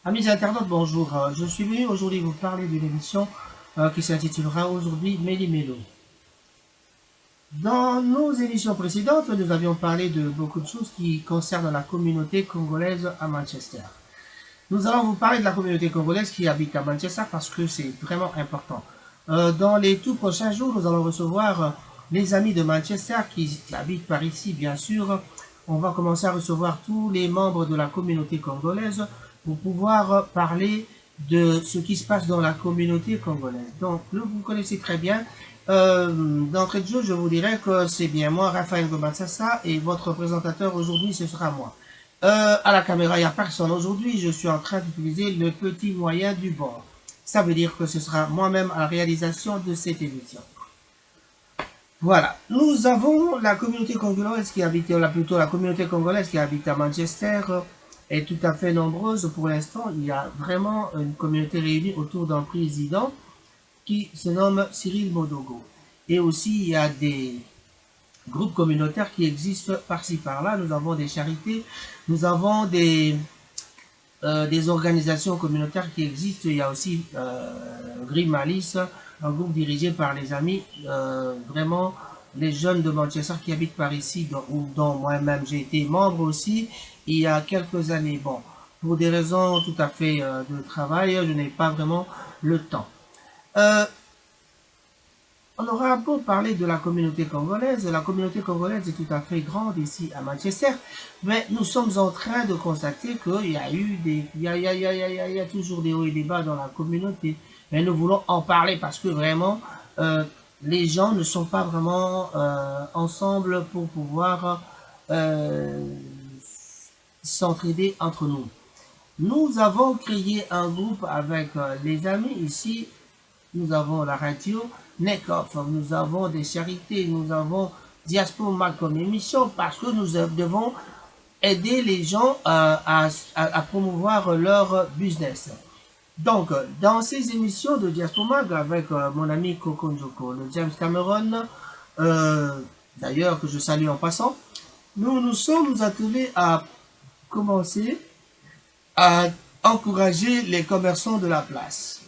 Amis internautes, bonjour. Je suis venu aujourd'hui vous parler d'une émission qui s'intitulera aujourd'hui Méli Mélo. Dans nos émissions précédentes, nous avions parlé de beaucoup de choses qui concernent la communauté congolaise à Manchester. Nous allons vous parler de la communauté congolaise qui habite à Manchester parce que c'est vraiment important. Dans les tout prochains jours, nous allons recevoir les amis de Manchester qui habitent par ici, bien sûr. On va commencer à recevoir tous les membres de la communauté congolaise pour pouvoir parler de ce qui se passe dans la communauté congolaise. Donc, vous connaissez très bien. D'entrée de jeu, je vous dirais que c'est bien moi, Raphaël Gomatsassa, et votre présentateur aujourd'hui, ce sera moi. À la caméra, il n'y a personne aujourd'hui. Je suis en train d'utiliser le petit moyen du bord. Ça veut dire que ce sera moi-même à la réalisation de cette émission. Voilà. Nous avons la communauté congolaise qui habite, plutôt la communauté congolaise qui habite à Manchester est tout à fait nombreuse pour l'instant. Il y a vraiment une communauté réunie autour d'un président qui se nomme Cyril Modogo. Et aussi, il y a des groupes communautaires qui existent par-ci par-là. Nous avons des charités, nous avons des organisations communautaires qui existent. Il y a aussi Green Malice, un groupe dirigé par les amis, vraiment les jeunes de Manchester qui habitent par ici, dont moi-même j'ai été membre aussi il y a quelques années. Bon, pour des raisons tout à fait de travail, je n'ai pas vraiment le temps. On aura beau parler de la communauté congolaise est tout à fait grande ici à Manchester, mais nous sommes en train de constater qu'il y a eu il y a toujours des hauts et des bas dans la communauté. Mais nous voulons en parler parce que vraiment, les gens ne sont pas vraiment ensemble pour pouvoir s'entraider entre nous. Nous avons créé un groupe avec les amis ici. Nous avons la radio Nekoff, nous avons des charités, nous avons Diaspora comme émission parce que nous devons aider les gens à promouvoir leur business. Donc, dans ces émissions de Diaspora avec mon ami Coco Njoko, le James Cameron, d'ailleurs que je salue en passant, nous nous sommes attelés à commencer à encourager les commerçants de la place.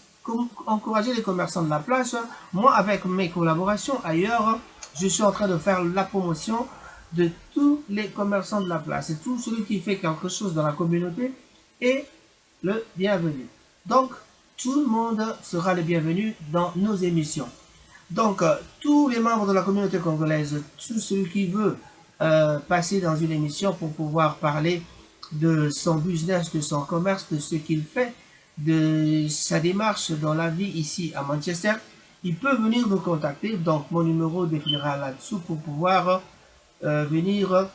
Encourager les commerçants de la place. Moi, avec mes collaborations ailleurs, je suis en train de faire la promotion de tous les commerçants de la place. Et tout celui qui fait quelque chose dans la communauté est le bienvenu. Donc, tout le monde sera le bienvenu dans nos émissions. Donc, tous les membres de la communauté congolaise, tout celui qui veut passer dans une émission pour pouvoir parler de son business, de son commerce, de ce qu'il fait, de sa démarche dans la vie ici à Manchester, il peut venir nous contacter. Donc mon numéro définira là-dessous pour pouvoir venir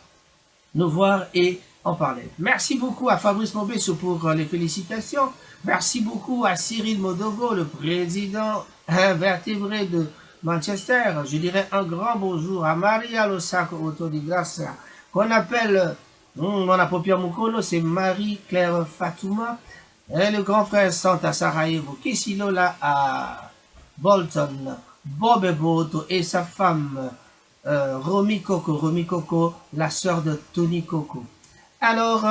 nous voir et en parler. Merci beaucoup à Fabrice Mobesso pour les félicitations. Merci beaucoup à Cyril Modogo, le président invertébré de Manchester. Je dirais un grand bonjour à Maria Losako Autodigracia, qu'on appelle mon approprié Mukono, c'est Marie-Claire Fatouma. Et le grand frère Santa Sarajevo, Kisilola à Bolton, Bob Boto et sa femme Romy Coco, la sœur de Tony Coco. Alors,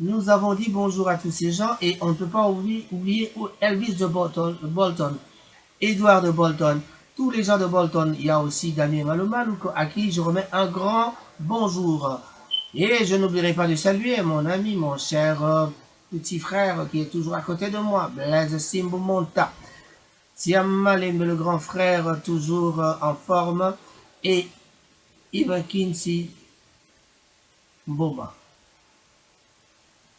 nous avons dit bonjour à tous ces gens et on ne peut pas oublier Elvis de Bolton, Edouard de Bolton, tous les gens de Bolton. Il y a aussi Damien Malomalouko à qui je remets un grand bonjour. Et je n'oublierai pas de saluer mon ami, mon cher petit frère qui est toujours à côté de moi, Blaise Simbo Monta. Tiamalem, le grand frère, toujours en forme. Et Ivan Kinsey Boma.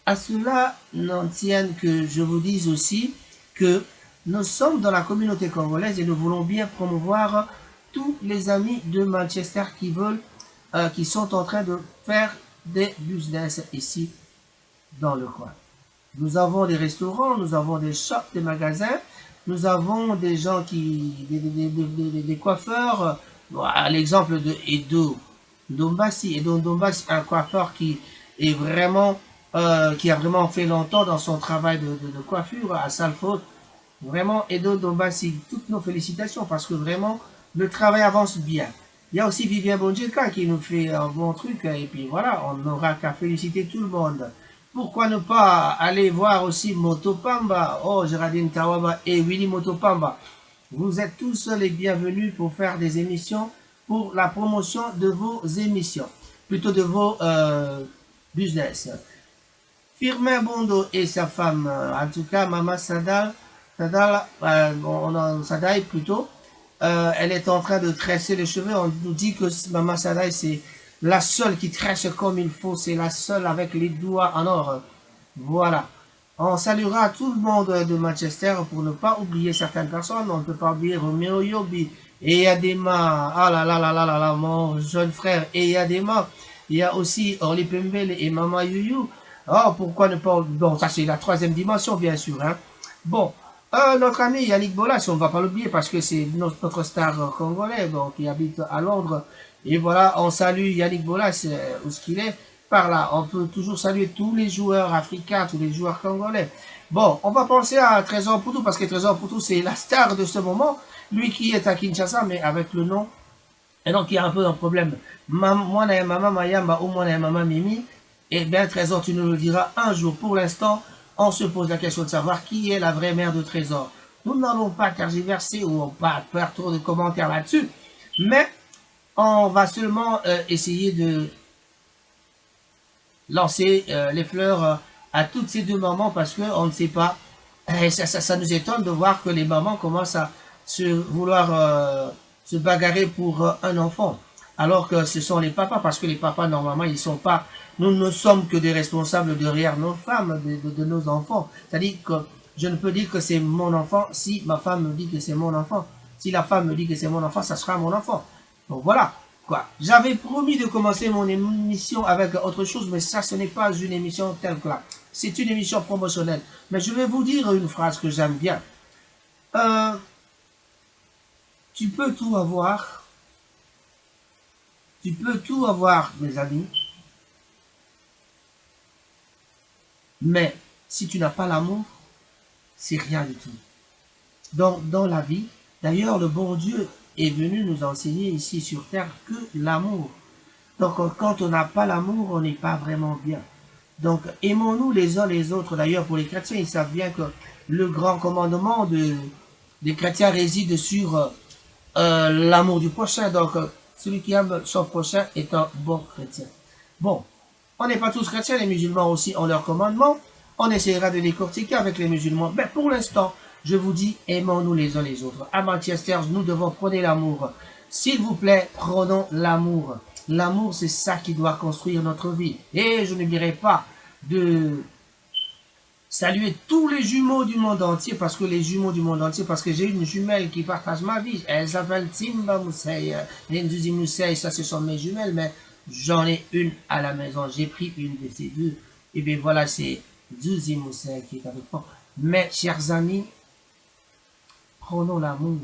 À cela n'en tienne que je vous dise aussi que nous sommes dans la communauté congolaise et nous voulons bien promouvoir tous les amis de Manchester qui veulent, qui sont en train de faire des business ici dans le coin. Nous avons des restaurants, nous avons des shops, des magasins, nous avons des gens des coiffeurs. À l'exemple de Edo Ndombasi, un coiffeur qui est vraiment, qui a vraiment fait longtemps dans son travail de coiffure à Salford. Vraiment, Edo Ndombasi, toutes nos félicitations parce que vraiment, le travail avance bien. Il y a aussi Vivien Bonjeka qui nous fait un bon truc et puis voilà, on n'aura qu'à féliciter tout le monde. Pourquoi ne pas aller voir aussi Motopamba, oh Géraldine Tawaba et Willy Motopamba. Vous êtes tous les bienvenus pour faire des émissions, pour la promotion de vos émissions, plutôt de vos business. Firmin Bondo et sa femme, en tout cas Mama Sadai plutôt, elle est en train de tresser les cheveux. On nous dit que Mama Sadai c'est la seule qui tresse comme il faut, c'est la seule avec les doigts en or. Voilà. On saluera tout le monde de Manchester pour ne pas oublier certaines personnes. On ne peut pas oublier Romeo Yobi, Eyadema, ah là là là là là là, mon jeune frère Eyadema. Il y a aussi Orly Pembele et Mama Yuyu. Oh, pourquoi ne pas... Bon, ça c'est la troisième dimension, bien sûr. Hein. Bon, notre ami Yannick Bolas, on ne va pas l'oublier parce que c'est notre star congolais donc, qui habite à Londres. Et voilà, on salue Yannick Bolas, où ce qu'il est. Par là, on peut toujours saluer tous les joueurs africains, tous les joueurs congolais. Bon, on va penser à Trésor Poutou, parce que Trésor Poutou, c'est la star de ce moment. Lui qui est à Kinshasa, mais avec le nom. Et donc, il y a un peu un problème. Moi, maman Mayamba ou moi, maman Mimi. Eh bien, Trésor, tu nous le diras un jour. Pour l'instant, on se pose la question de savoir qui est la vraie mère de Trésor. Nous n'allons pas tergiverser ou pas faire trop de commentaires là-dessus. Mais, on va seulement essayer de lancer les fleurs à toutes ces deux mamans parce qu'on ne sait pas. Et ça nous étonne de voir que les mamans commencent à vouloir se bagarrer pour un enfant. Alors que ce sont les papas, parce que les papas, normalement, ils sont pas... Nous ne sommes que des responsables derrière nos femmes, de nos enfants. C'est-à-dire que je ne peux dire que c'est mon enfant si ma femme me dit que c'est mon enfant. Si la femme me dit que c'est mon enfant, ça sera mon enfant. Donc voilà. J'avais promis de commencer mon émission avec autre chose, mais ça, ce n'est pas une émission telle que là. C'est une émission promotionnelle. Mais je vais vous dire une phrase que j'aime bien. Tu peux tout avoir. Tu peux tout avoir, mes amis. Mais si tu n'as pas l'amour, c'est rien du tout. Donc, dans la vie, d'ailleurs, le bon Dieu est venu nous enseigner ici sur terre que l'amour. Donc, quand on n'a pas l'amour, on n'est pas vraiment bien. Donc, aimons-nous les uns les autres. D'ailleurs, pour les chrétiens, ils savent bien que le grand commandement des chrétiens réside sur l'amour du prochain. Donc, celui qui aime son prochain est un bon chrétien. Bon, on n'est pas tous chrétiens, les musulmans aussi ont leurs commandements. On essaiera de décortiquer avec les musulmans. Mais pour l'instant, je vous dis, aimons-nous les uns les autres. À Manchester, nous devons prôner l'amour. S'il vous plaît, prenons l'amour. L'amour, c'est ça qui doit construire notre vie. Et je n'oublierai pas de saluer tous les jumeaux du monde entier, parce que j'ai une jumelle qui partage ma vie. Elle s'appelle Timba Mousseï et Nduzi Mousseï, ça ce sont mes jumelles, mais j'en ai une à la maison. J'ai pris une de ces deux. Et bien voilà, c'est Nduzi Mousseï qui est avec moi. Mais, chers amis, prenons l'amour.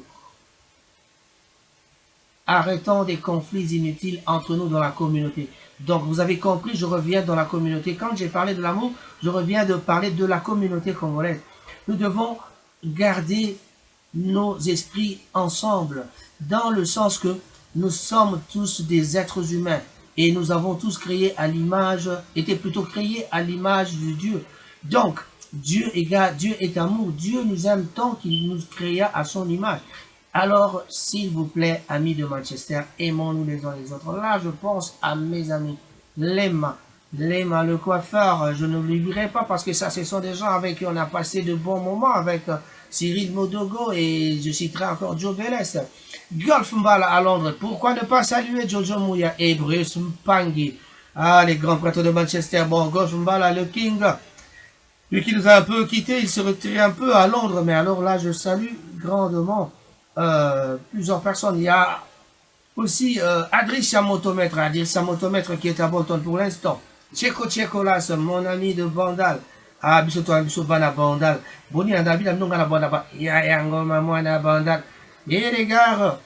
Arrêtons des conflits inutiles entre nous dans la communauté. Donc, vous avez compris, je reviens dans la communauté. Quand j'ai parlé de l'amour, je reviens de parler de la communauté congolaise. Nous devons garder nos esprits ensemble, dans le sens que nous sommes tous des êtres humains et nous avons tous été plutôt créés à l'image de Dieu. Donc, Dieu est amour. Dieu nous aime tant qu'il nous créa à son image. Alors, s'il vous plaît, amis de Manchester, aimons-nous les uns les autres. Là, je pense à mes amis. Lema, le coiffeur, je ne l'oublierai pas parce que ça, ce sont des gens avec qui on a passé de bons moments, avec Cyril Modogo et je citerai encore Joe Bélès. Golf Mbala à Londres, pourquoi ne pas saluer Jojo Mouya et Bruce Mpangi. Ah, les grands prêtres de Manchester, bon, Golf Mbala, le King, lui qui nous a un peu quitté, il se retirait un peu à Londres, mais alors là, je salue grandement plusieurs personnes. Il y a aussi Adrissa Motomètre qui est à Bolton pour l'instant. Tcheko Las, mon ami de Bandal. Ah, biso bana Bandal. Boni na David Amnonga na Bandal. Ya ngoma mwana Bandal. Et les gars,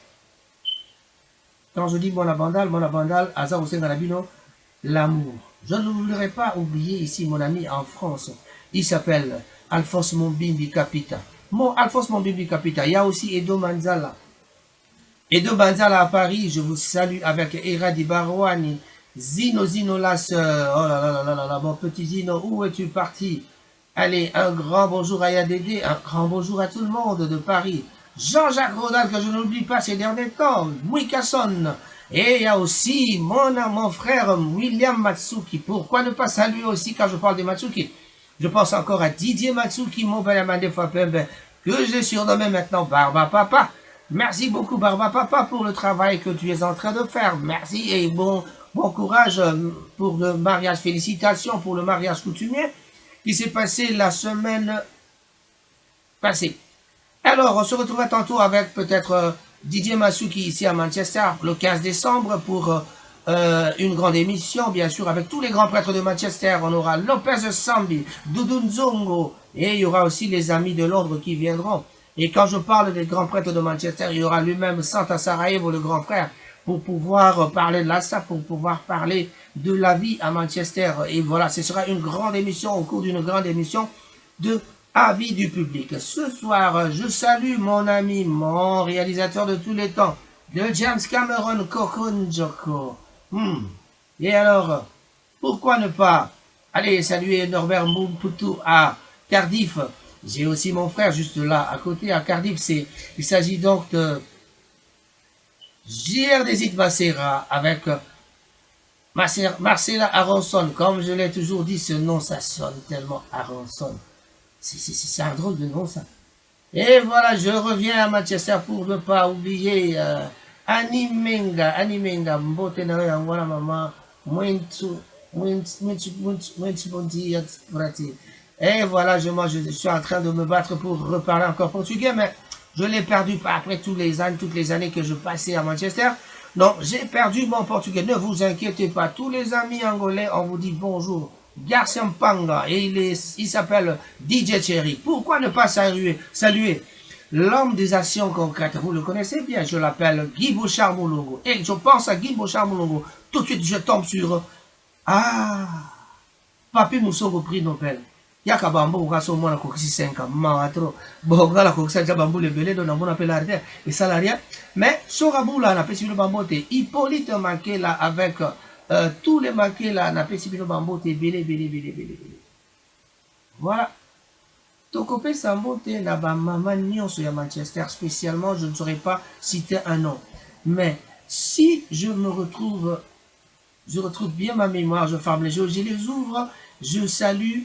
quand je dis Mona Bandal, Aza Osenga Nabino, l'amour. Je ne voudrais pas oublier ici mon ami en France. Il s'appelle Alphonse Mombimbi Capita. Alphonse Mombimbi Capita. Il y a aussi Edo Manzala. Edo Manzala à Paris, je vous salue avec Eradi Barouani, Zino, la sœur. Oh là là là là là, mon petit Zino, où es-tu parti? Allez, un grand bonjour à Yadédé, un grand bonjour à tout le monde de Paris. Jean-Jacques Rodal, que je n'oublie pas ces derniers temps, Mouikasson. Et il y a aussi mon frère William Matsuki. Pourquoi ne pas saluer aussi quand je parle de Matsuki? Je pense encore à Didier Matsuki, mon bel amandé Fapembe, que j'ai surnommé maintenant Barba Papa. Merci beaucoup Barba Papa pour le travail que tu es en train de faire. Merci et bon courage pour le mariage. Félicitations pour le mariage coutumier qui s'est passé la semaine passée. Alors, on se retrouvera tantôt avec peut-être Didier Matsuki ici à Manchester le 15 décembre pour une grande émission, bien sûr, avec tous les grands prêtres de Manchester. On aura Lopez Sambi, Doudou Nzongo, et il y aura aussi les amis de Londres qui viendront. Et quand je parle des grands prêtres de Manchester, il y aura lui-même Santa Sarajevo, le grand frère, pour pouvoir parler de l'ASA, pour pouvoir parler de la vie à Manchester. Et voilà, ce sera une grande émission, au cours d'une grande émission de avis du public. Ce soir, je salue mon ami, mon réalisateur de tous les temps, de James Cameron Kokonjoko. Et alors, pourquoi ne pas aller saluer Norbert Mumputu à Cardiff? J'ai aussi mon frère juste là, à côté, à Cardiff. Il s'agit donc de JR Desit Macera avec Marcella Aronson. Comme je l'ai toujours dit, ce nom, ça sonne tellement Aronson. C'est un drôle de nom, ça. Et voilà, je reviens à Manchester pour ne pas oublier Animenga, Mbote na voilà maman, et voilà, je suis en train de me battre pour reparler encore portugais, mais je l'ai perdu après toutes les années que je passais à Manchester. Non, j'ai perdu mon portugais. Ne vous inquiétez pas, tous les amis angolais, on vous dit bonjour. Garcia Mpanga, et il s'appelle DJ Cherry. Pourquoi ne pas saluer l'homme des actions concrètes? Vous le connaissez bien, je l'appelle Guy Bouchard Moulongo. Et je pense à Guy Bouchard Moulongo. Tout de suite, je tombe sur Papi Moussongo, prix Nobel. Yaka bambo ukaso mwana kokisi 5 matro bonga la kokisa ja bambo le belé donc on appelle arrêter et salariat mais Sorabula na pesi bambo te Hippolyte Makela avec tous les Makela na pesi bambo te belé. Voilà. Tokopé Sambote na ba maman nyonso ya Manchester spécialement, je ne saurais pas citer un nom, mais si je retrouve bien ma mémoire, je ferme les yeux, je les ouvre, je salue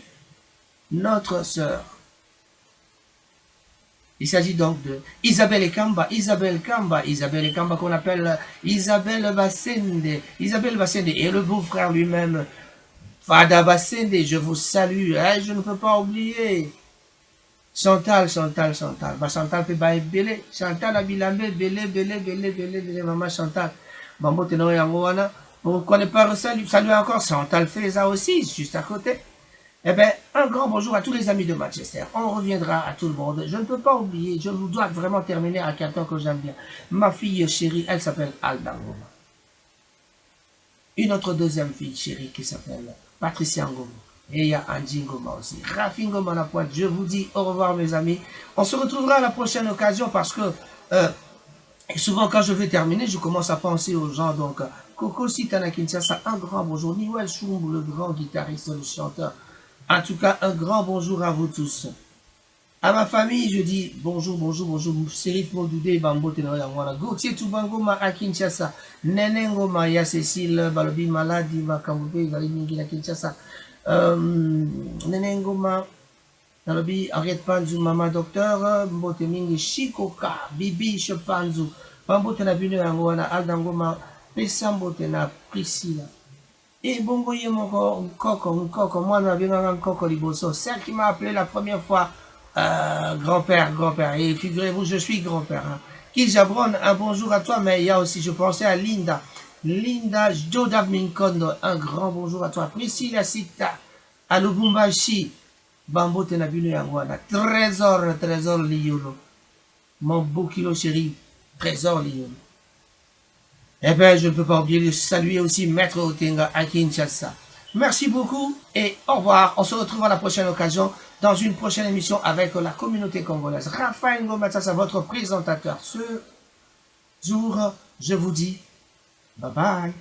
notre sœur. Il s'agit donc de Isabelle Kamba qu'on appelle Isabelle Bassende, et le beau-frère lui-même, Fada Bassende, je vous salue, hein, je ne peux pas oublier. Chantal, bah Chantal peut pas belé, Chantal a bilambe, belé, maman Chantal. Bambo teno yangoana, pourquoi ne pas saluer encore Chantal Feza aussi, juste à côté. Eh bien, un grand bonjour à tous les amis de Manchester. On reviendra à tout le monde. Je ne peux pas oublier, je vous dois vraiment terminer à quelqu'un que j'aime bien. Ma fille chérie, elle s'appelle Alda Ngoma. Une autre deuxième fille chérie qui s'appelle Patricia Ngoma. Et il y a Angie Ngoma aussi. Rafi Ngoma la pointe. Je vous dis au revoir mes amis. On se retrouvera à la prochaine occasion parce que souvent quand je vais terminer, je commence à penser aux gens. Donc, Coco Sitana Kinshasa, un grand bonjour. Niwel Choum, le grand guitariste, le chanteur. En tout cas, un grand bonjour à vous tous. À ma famille, je dis bonjour. Serif Modoudé, Bambo Tenoyangwana. Gauthier Toubangoma à Kinshasa. Nenengoma, ya Cécile, Balobi Maladi, Makamboube, Galimingi à Kinshasa. Nenengoma, Balobi, Henriette Panzou, Mama Docteur, Mbotemingi, Shikoka, Bibi, Chepanzou, Bambo Tenabino Yangwana, Aldangoma, Pesambo Tena, Priscilla. Et bongoye mon coco, moi je m'appelle un coco liboso, celle qui m'a appelé la première fois grand-père, et figurez-vous, je suis grand-père. Hein. Qui Jabron, un bonjour à toi, mais il y a aussi, je pensais à Linda Jodav Minkondo, un grand bonjour à toi. Priscilla Sita, à Lubumbashi, Bambo Tenabino Yangwana, trésor Liyolo, mon beau kilo chéri, trésor Liyolo. Eh bien, je ne peux pas oublier de saluer aussi Maître Otenga à Kinshasa. Merci beaucoup et au revoir. On se retrouve à la prochaine occasion dans une prochaine émission avec la communauté congolaise. Raphaël Ngomatassa, votre présentateur. Ce jour, je vous dis bye bye.